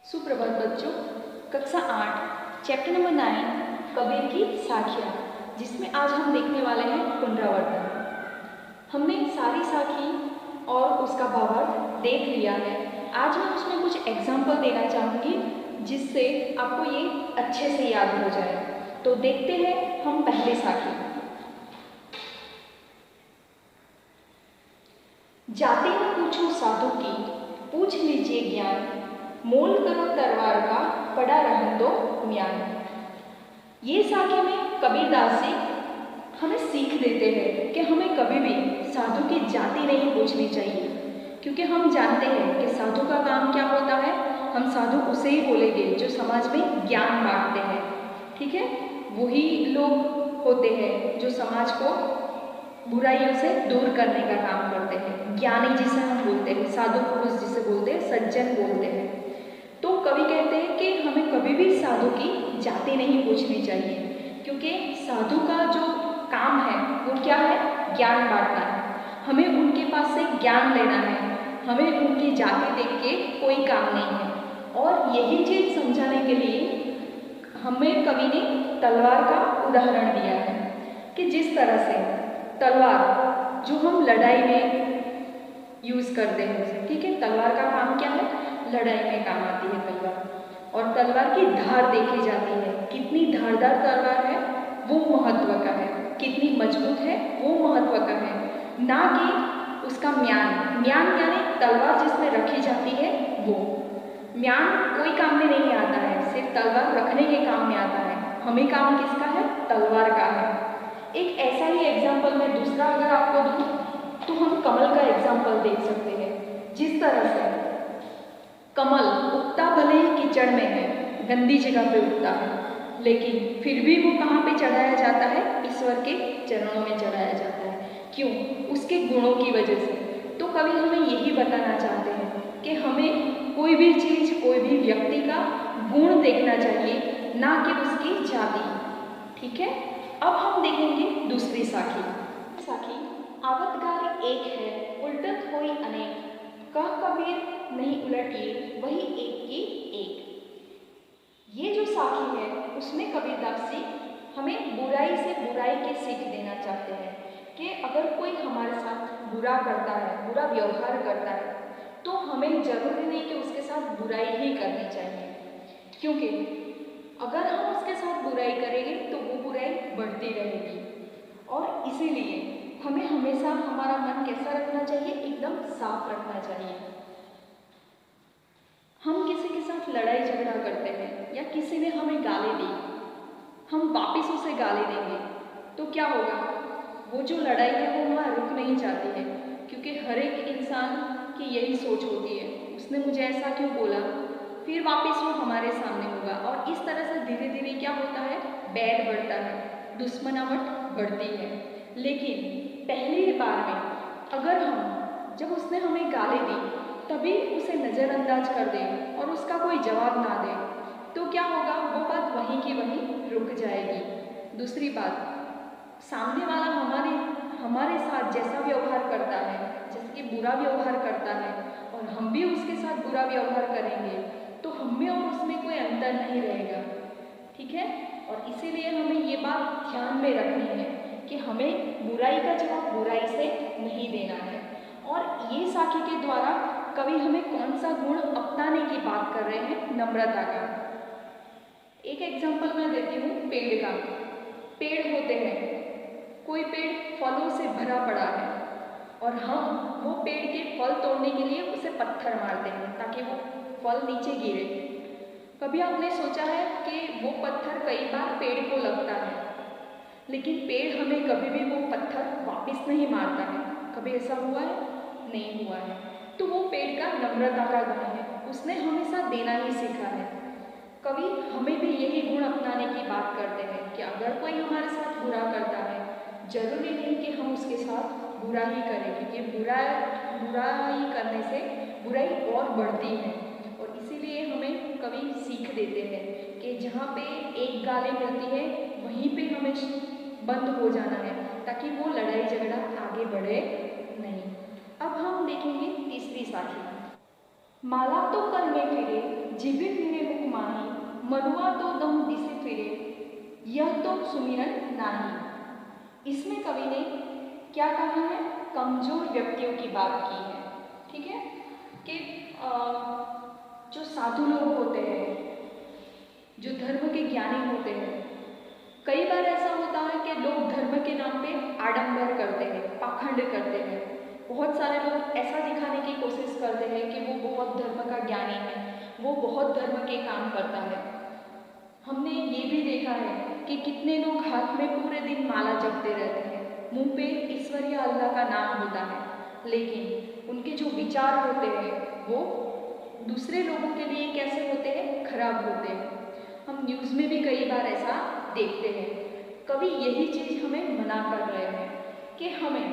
सुप्रभात बच्चों। कक्षा 8 चैप्टर नंबर 9 कबीर की साखियाँ, जिसमें आज हम देखने वाले हैं पुनरावर्तन। हमने सारी साखी और उसका भावार्थ देख लिया है। आज मैं उसमें कुछ एग्जाम्पल देना चाहूँगी जिससे आपको ये अच्छे से याद हो जाए। तो देखते हैं हम पहले साखी। जाति न पूछो साधु की, पूछ लीजिए ज्ञान, मोल करो तलवार का, पड़ा रहन दो म्यान। ये साखी में कबीरदास जी हमें सीख देते हैं कि हमें कभी भी साधु की जाति नहीं पूछनी चाहिए, क्योंकि हम जानते हैं कि साधु का काम क्या होता है। हम साधु उसे ही बोलेंगे जो समाज में ज्ञान बांटते हैं, ठीक है। वही लोग होते हैं जो समाज को बुराइयों से दूर करने का काम करते हैं। ज्ञानी जिसे हम बोलते हैं, साधु पुरुष जिसे बोलते हैं, सज्जन बोलते हैं। तो कवि कहते हैं कि हमें कभी भी साधु की जाति नहीं पूछनी चाहिए, क्योंकि साधु का जो काम है वो क्या है, ज्ञान बांटना है। हमें उनके पास से ज्ञान लेना है, हमें उनकी जाति देख के कोई काम नहीं है। और यही चीज़ समझाने के लिए हमें कवि ने तलवार का उदाहरण दिया है कि जिस तरह से तलवार जो हम लड़ाई में यूज़ करते हैं उसे, ठीक है। तलवार का काम क्या है, लड़ाई में काम आती है तलवार। और तलवार की धार देखी जाती है, कितनी धारदार तलवार है वो महत्व का है, कितनी मजबूत है वो महत्व का है, ना कि उसका म्यान। म्यान यानी तलवार जिसमें रखी जाती है वो। म्यान कोई काम में नहीं आता है, सिर्फ तलवार रखने के काम में आता है। हमें काम किसका है, तलवार का है। एक ऐसा ही एग्जाम्पल मैं दूसरा अगर आपको दूँ तो हम कमल का एग्जाम्पल देख सकते हैं। जिस तरह से कमल उगता भले ही कीचड़ में है, गंदी जगह पे उगता है, लेकिन फिर भी वो कहाँ पे चढ़ाया जाता है, ईश्वर के चरणों में चढ़ाया जाता है। क्यों? उसके गुणों की वजह से। तो कवि हमें यही बताना चाहते हैं कि हमें कोई भी चीज़, कोई भी व्यक्ति का गुण देखना चाहिए, ना कि उसकी जाति, ठीक है। अब हम देखेंगे दूसरी साखी। आवतगार एक है, उल्टत होई अनेक, कह कबीर नहीं उलटिए, वही एक की एक। ये जो साखी है उसमें कबीरदास जी हमें बुराई से बुराई की सीख देना चाहते हैं कि अगर कोई हमारे साथ बुरा करता है, बुरा व्यवहार करता है, तो हमें जरूरी नहीं कि उसके साथ बुराई ही करनी चाहिए, क्योंकि अगर हम उसके साथ बुराई करेंगे तो वो बुराई बढ़ती रहेगी। और इसीलिए हमें हमेशा हमारा मन कैसा रखना चाहिए, एकदम साफ रखना चाहिए। हम किसी के साथ लड़ाई झगड़ा करते हैं या किसी ने हमें गाली दी, हम वापस उसे गाली देंगे तो क्या होगा, वो जो लड़ाई है वो वहाँ रुक नहीं जाती है, क्योंकि हर एक इंसान की यही सोच होती है, उसने मुझे ऐसा क्यों बोला, फिर वापस वो हमारे सामने होगा। और इस तरह से धीरे धीरे क्या होता है, बैर बढ़ता है, दुश्मनावट बढ़ती है। लेकिन पहली बार में अगर हम, जब उसने हमें गाली दी तभी उसे नज़रअंदाज कर दें और उसका कोई जवाब ना दे, तो क्या होगा, वो बात वहीं की वहीं रुक जाएगी। दूसरी बात, सामने वाला हमारे साथ जैसा व्यवहार करता है, जैसे कि बुरा व्यवहार करता है, और हम भी उसके साथ बुरा व्यवहार करेंगे, तो हम में और उसमें कोई अंतर नहीं रहेगा, ठीक है। और इसीलिए हमें ये बात ध्यान में रखनी है कि हमें बुराई का जवाब बुराई से नहीं देना है। और ये साखी के द्वारा कवि हमें कौन सा गुण अपनाने की बात कर रहे हैं, नम्रता का। एक एग्जाम्पल मैं देती हूँ पेड़ का। पेड़ होते हैं, कोई पेड़ फलों से भरा पड़ा है और हम वो पेड़ के फल तोड़ने के लिए उसे पत्थर मारते हैं ताकि वो फल नीचे गिरे। कभी आपने सोचा है कि वो पत्थर कई बार पेड़ को लगता है, लेकिन पेड़ हमें कभी भी वो पत्थर वापस नहीं मारता है? कभी ऐसा हुआ है? नहीं हुआ है। तो वो पेड़ का नम्रता का गुण है, उसने हमेशा देना ही सीखा है। कवि हमें भी यही गुण अपनाने की बात करते हैं कि अगर कोई हमारे साथ बुरा करता है, जरूरी नहीं कि हम उसके साथ बुरा ही करें, क्योंकि बुराई करने से बुराई और बढ़ती है। और इसीलिए हमें कवि सीख देते हैं कि जहाँ पे एक गाली मिलती है वहीं पे हमें बंद हो जाना है, ताकि वो लड़ाई झगड़ा आगे बढ़े नहीं। अब हम देखेंगे तीसरी साखी। माला तो कर में फिरे, जिबिन मनुआ तो दम दिसे फिरे, यह तो सुमिरन नाही। इसमें कवि ने क्या कहा है? कमजोर व्यक्तियों की बात की है। ठीक है कि जो साधु लोग होते हैं, जो धर्म के ज्ञानी होते हैं, कई बार ऐसा होता है कि लोग धर्म के नाम पे आडंबर करते हैं, पाखंड करते हैं। बहुत सारे लोग ऐसा दिखाने की कोशिश करते हैं कि वो बहुत धर्म का ज्ञानी है, वो बहुत धर्म के काम करता है। हमने ये भी देखा है कि कितने लोग हाथ में पूरे दिन माला जपते रहते हैं, मुंह पे ईश्वर या अल्लाह का नाम होता है, लेकिन उनके जो विचार होते हैं वो दूसरे लोगों के लिए कैसे होते हैं? खराब होते हैं। हम न्यूज़ में भी कई बार ऐसा देखते हैं। कभी यही चीज़ हमें मना कर रहे हैं कि हमें,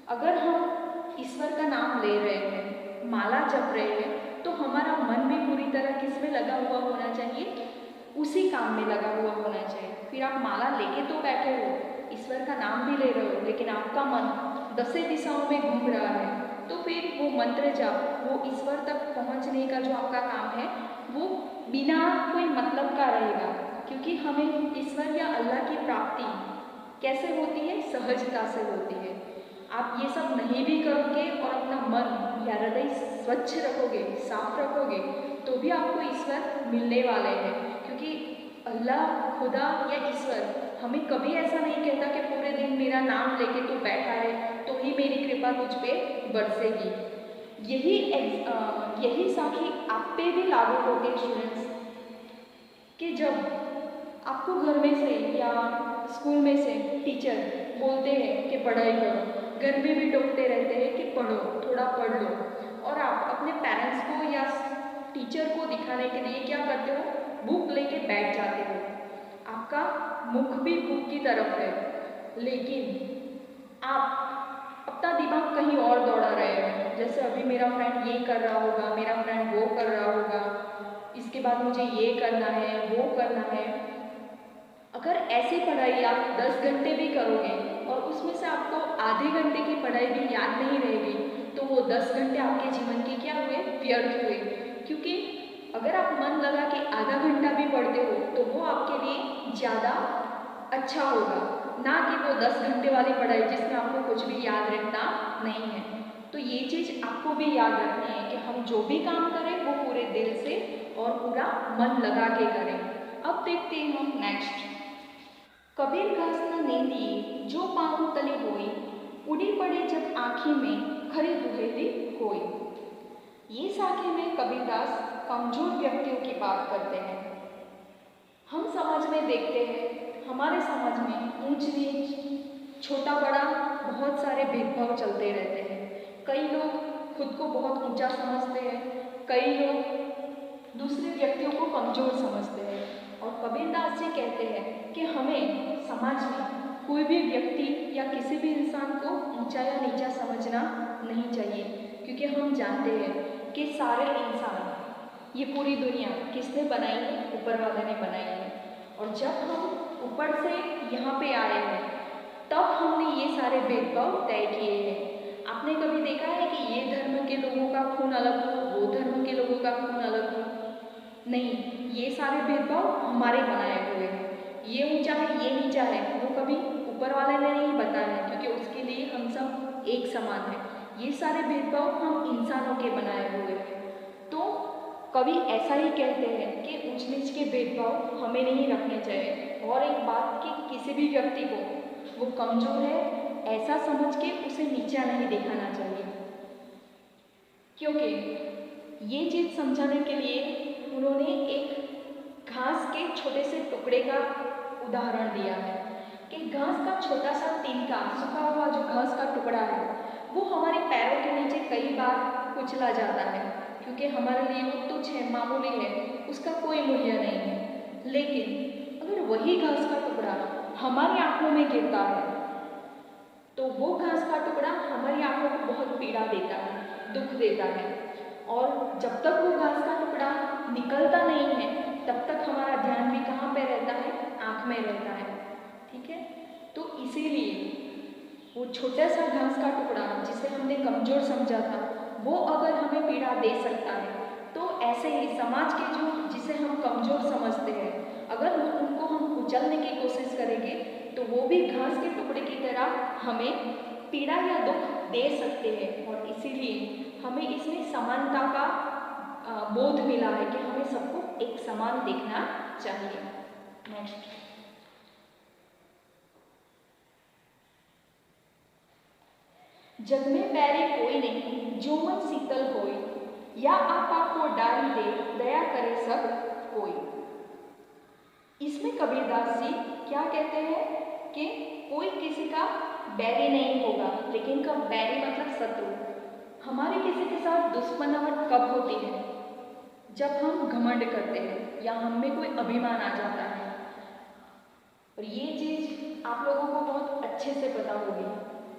अगर हम ईश्वर का नाम ले रहे हैं, माला जप रहे हैं, तो हमारा मन भी पूरी तरह किस में लगा हुआ होना चाहिए? उसी काम में लगा हुआ होना चाहिए। फिर आप माला लेके तो बैठे हो, ईश्वर का नाम भी ले रहे हो, लेकिन आपका मन 10 दिशाओं में घूम रहा है, तो फिर वो मंत्र जाप, वो ईश्वर तक पहुंचने का जो आपका काम है वो बिना कोई मतलब का रहेगा। क्योंकि हमें ईश्वर या अल्लाह की प्राप्ति कैसे होती है? सहजता से होती है। आप ये सब नहीं भी करोगे और अपना मन या हृदय स्वच्छ रखोगे, साफ रखोगे, तो भी आपको ईश्वर मिलने वाले हैं। क्योंकि अल्लाह, खुदा या ईश्वर हमें कभी ऐसा नहीं कहता कि पूरे दिन मेरा नाम लेके तू बैठा है तो ही मेरी कृपा तुझ पे बरसेगी। यही साखी आप पे भी लागू होती है स्टूडेंट्स, कि जब आपको घर में से या स्कूल में से टीचर बोलते हैं कि पढ़ाई करो, घर में भी टोकते रहते हैं कि पढ़ो, थोड़ा पढ़ लो, और आप अपने पेरेंट्स को या टीचर को दिखाने के लिए क्या करते हो? बुक लेके बैठ जाते हो। आपका मुख भी बुक की तरफ है, लेकिन आप अपना दिमाग कहीं और दौड़ा रहे हैं। जैसे अभी मेरा फ्रेंड ये कर रहा होगा, मेरा फ्रेंड वो कर रहा होगा, इसके बाद मुझे ये करना है, वो करना है। अगर ऐसी पढ़ाई आप 10 घंटे भी करोगे और उसमें से आपको आधे घंटे की पढ़ाई भी याद नहीं रहेगी, तो वो 10 घंटे आपके जीवन के क्या हुए? व्यर्थ हुए। क्योंकि अगर आप मन लगा के आधा घंटा भी पढ़ते हो तो वो आपके लिए ज़्यादा अच्छा होगा, ना कि वो 10 घंटे वाली पढ़ाई जिसमें आपको कुछ भी याद रखना नहीं है। तो ये चीज़ आपको भी याद रखनी है कि हम जो भी काम करें वो पूरे दिल से और पूरा मन लगा के करें। अब देखते हैं हम नेक्स्ट। कबीर घास न नेंदिए जो पाँव तले होई, उड़ी पड़े जब आँखी में खरी दुहेली होई। ये साखे में कबीरदास कमजोर व्यक्तियों की बात करते हैं। हम समाज में देखते हैं, हमारे समाज में ऊंच नीच, छोटा बड़ा बहुत सारे भेदभाव चलते रहते हैं। कई लोग खुद को बहुत ऊंचा समझते हैं, कई लोग दूसरे व्यक्तियों को कमजोर समझते हैं। और कबीरदास जी कहते हैं कि हमें समाज में कोई भी व्यक्ति या किसी भी इंसान को ऊंचा या नीचा समझना नहीं चाहिए, क्योंकि हम जानते हैं कि सारे इंसान, ये पूरी दुनिया किसने बनाई है? ऊपर वाले ने बनाई है। और जब हम ऊपर से यहाँ पे आए हैं तब हमने ये सारे भेदभाव तय किए हैं। आपने कभी देखा है कि ये धर्म के लोगों का खून अलग हो, वो धर्म के लोगों का खून अलग हो? नहीं, ये सारे भेदभाव हमारे बनाए हुए हैं। ये ऊंचा है, ये नीचा है, वो कभी ऊपर वाले ने नहीं बताया है, क्योंकि उसके लिए हम सब एक समान हैं। ये सारे भेदभाव हम इंसानों के बनाए हुए हैं। तो कवि ऐसा ही कहते हैं कि ऊंच नीच के भेदभाव हमें नहीं रखने चाहिए। और एक बात कि किसी भी व्यक्ति को वो कमजोर है ऐसा समझ के उसे नीचा नहीं दिखाना चाहिए, क्योंकि ये चीज़ समझाने के लिए उन्होंने एक घास के छोटे से टुकड़े का उदाहरण दिया है कि घास का छोटा सा तिनका, सूखा हुआ जो घास का टुकड़ा है, वो हमारे पैरों के नीचे कई बार कुचला जाता है, क्योंकि हमारे लिए वो तुच्छ है, मामूली है, उसका कोई मूल्य नहीं है। लेकिन अगर वही घास का टुकड़ा हमारी आंखों में गिरता है तो वो घास का टुकड़ा हमारी आंखों को बहुत पीड़ा देता है, दुख देता है। और जब तक वो घास का टुकड़ा निकलता नहीं है तब तक हमारा ध्यान भी कहाँ पे रहता है? आँख में रहता है। ठीक है, तो इसीलिए वो छोटा सा घास का टुकड़ा जिसे हमने कमजोर समझा था, वो अगर हमें पीड़ा दे सकता है तो ऐसे ही समाज के जो जिसे हम कमज़ोर समझते हैं, अगर उनको हम कुचलने की कोशिश करेंगे तो वो भी घास के टुकड़े की तरह हमें पीड़ा या दुख दे सकते हैं। और इसीलिए हमें इसमें समानता का बोध मिला है कि हमें सबको एक समान देखना चाहिए। नेक्स्ट, जग में पैरे कोई नहीं जो मन शीतल होए, या आपा को डाली दे दया करे सब कोई। इसमें कबीरदास जी क्या कहते हैं कि कोई किसी का बैरी नहीं होगा, लेकिन कब बैरी मतलब शत्रु। हमारी किसी के साथ दुश्मनाहट कब होती है? जब हम घमंड करते हैं या हम में कोई अभिमान आ जाता है। और ये चीज़ आप लोगों को बहुत अच्छे से पता होगी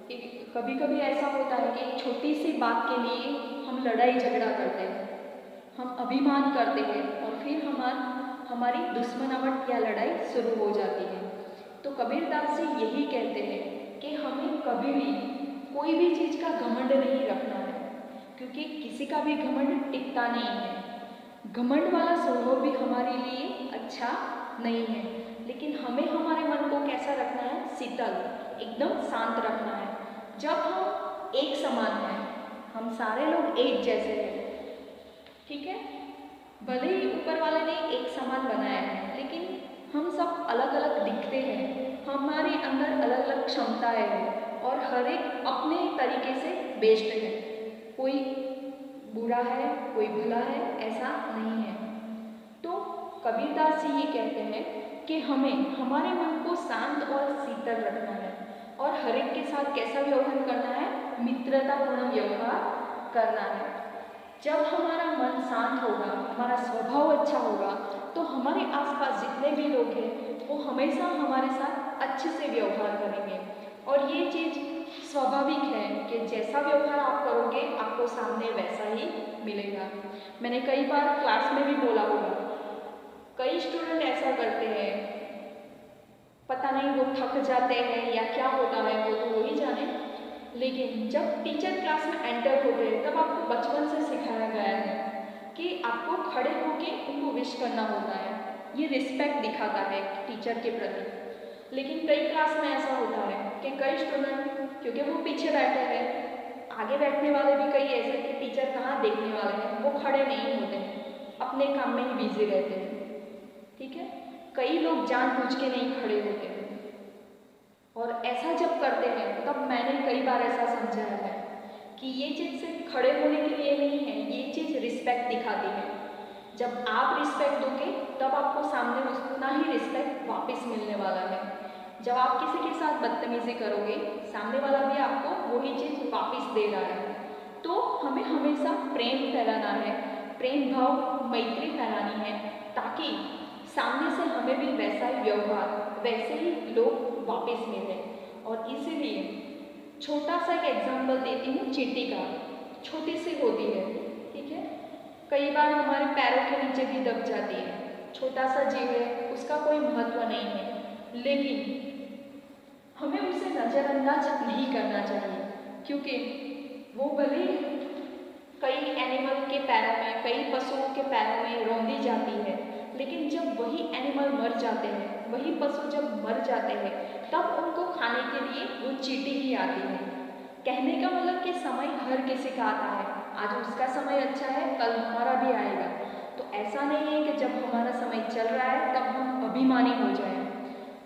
कि कभी कभी ऐसा होता है कि एक छोटी सी बात के लिए हम लड़ाई झगड़ा करते हैं, हम अभिमान करते हैं और फिर हमारी दुश्मनाहट या लड़ाई शुरू हो जाती है। तो कबीरदास जी यही कहते हैं कि हमें कभी भी कोई भी चीज़ का घमंड नहीं रखना है, क्योंकि किसी का भी घमंड टिकता नहीं है। घमंड वाला स्वभाव भी हमारे लिए अच्छा नहीं है, लेकिन हमें हमारे मन को कैसा रखना है? शीतल, एकदम शांत रखना है। जब हम एक समान हैं, हम सारे लोग एक जैसे हैं, ठीक है, भले ही ऊपर वाले ने एक समान बनाया है, लेकिन हम सब अलग अलग दिखते हैं, हमारे अंदर अलग अलग क्षमताएं हैं और हर एक अपने तरीके से बेस्ड है। कोई बुरा है, कोई भला है, ऐसा नहीं है। तो कबीरदास जी ये कहते हैं कि हमें हमारे मन को शांत और शीतल रखना है और हर एक के साथ कैसा व्यवहार करना है? मित्रतापूर्ण व्यवहार करना है। जब हमारा मन शांत होगा, हमारा स्वभाव अच्छा होगा, तो हमारे आसपास जितने भी लोग हैं वो हमेशा हमारे साथ अच्छे से व्यवहार करेंगे। और ये चीज़ स्वाभाविक है कि जैसा व्यवहार आप करोगे आपको सामने वैसा ही मिलेगा। मैंने कई बार क्लास में भी बोला होगा, कई स्टूडेंट ऐसा करते हैं, पता नहीं वो थक जाते हैं या क्या होता है, वो तो वही जाने, लेकिन जब टीचर क्लास में एंटर होते हैं तब आपको बचपन से सिखाया गया है कि आपको खड़े होकर उनको विश करना होता है। ये रिस्पेक्ट दिखाता है टीचर के प्रति। लेकिन कई क्लास में ऐसा होता है कि कई स्टूडेंट, क्योंकि वो पीछे बैठे हैं, आगे बैठने वाले भी कई ऐसे कि टीचर कहाँ देखने वाले हैं, वो खड़े नहीं होते हैं, अपने काम में ही बिजी रहते हैं, ठीक है। कई लोग जानबूझ के नहीं खड़े होते हैं और ऐसा जब करते हैं तब मैंने कई बार ऐसा समझा है कि ये चीज़ सिर्फ खड़े होने के लिए नहीं है, ये चीज़ रिस्पेक्ट दिखाती है। जब आप रिस्पेक्ट दोगे तब आपको सामने उतना ही रिस्पेक्ट वापस मिलने वाला है। जब आप किसी के साथ बदतमीजी करोगे, सामने वाला भी आपको वही चीज़ वापस दे रहा है। तो हमें हमेशा प्रेम फैलाना है, प्रेम भाव, मैत्री फैलानी है, ताकि सामने से हमें भी वैसा ही व्यवहार, वैसे ही लोग वापस मिले। और इसीलिए छोटा सा एक एग्जाम्पल देती हूँ चींटी का। छोटी सी होती है, ठीक है, कई बार हमारे पैरों के नीचे भी दब जाती है। छोटा सा जीव है, उसका कोई महत्व नहीं है, लेकिन हमें उसे नज़रअंदाज नहीं करना चाहिए, क्योंकि वो भले कई एनिमल के पैरों में, कई पशुओं के पैरों में रौंदी जाती है, लेकिन जब वही एनिमल मर जाते हैं, वही पशु जब मर जाते हैं, तब उनको खाने के लिए वो चींटी ही आती है। कहने का मतलब कि समय हर किसी का आता है, आज उसका समय अच्छा है, कल हमारा भी आएगा। तो ऐसा नहीं है कि जब हमारा समय चल रहा है तब हम अभिमानी हो जाएं,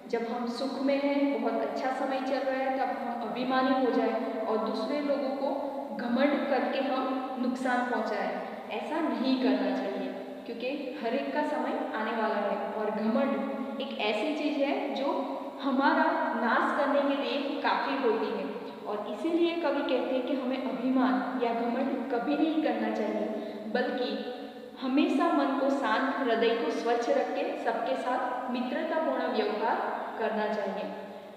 जब हम सुख में हैं, बहुत अच्छा समय चल रहा है, तब हम अभिमानी हो जाएं और दूसरे लोगों को घमंड करके हम नुकसान पहुंचाएं। ऐसा नहीं करना चाहिए, क्योंकि हर एक का समय आने वाला है और घमंड एक ऐसी चीज़ है जो हमारा नाश करने के लिए काफ़ी होती है। और इसीलिए कवि कहते हैं कि हमें अभिमान या घमंड कभी नहीं करना चाहिए, बल्कि हमेशा मन को शांत, हृदय को स्वच्छ रख के सबके साथ मित्रतापूर्ण व्यवहार करना चाहिए।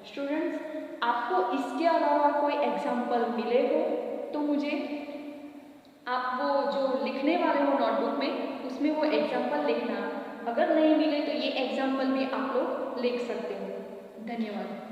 स्टूडेंट्स, आपको इसके अलावा कोई एग्जाम्पल मिले हो तो मुझे आप वो जो लिखने वाले हो नोटबुक में, उसमें वो एग्जाम्पल लिखना। अगर नहीं मिले तो ये एग्जाम्पल भी आप लोग लिख सकते हो। धन्यवाद।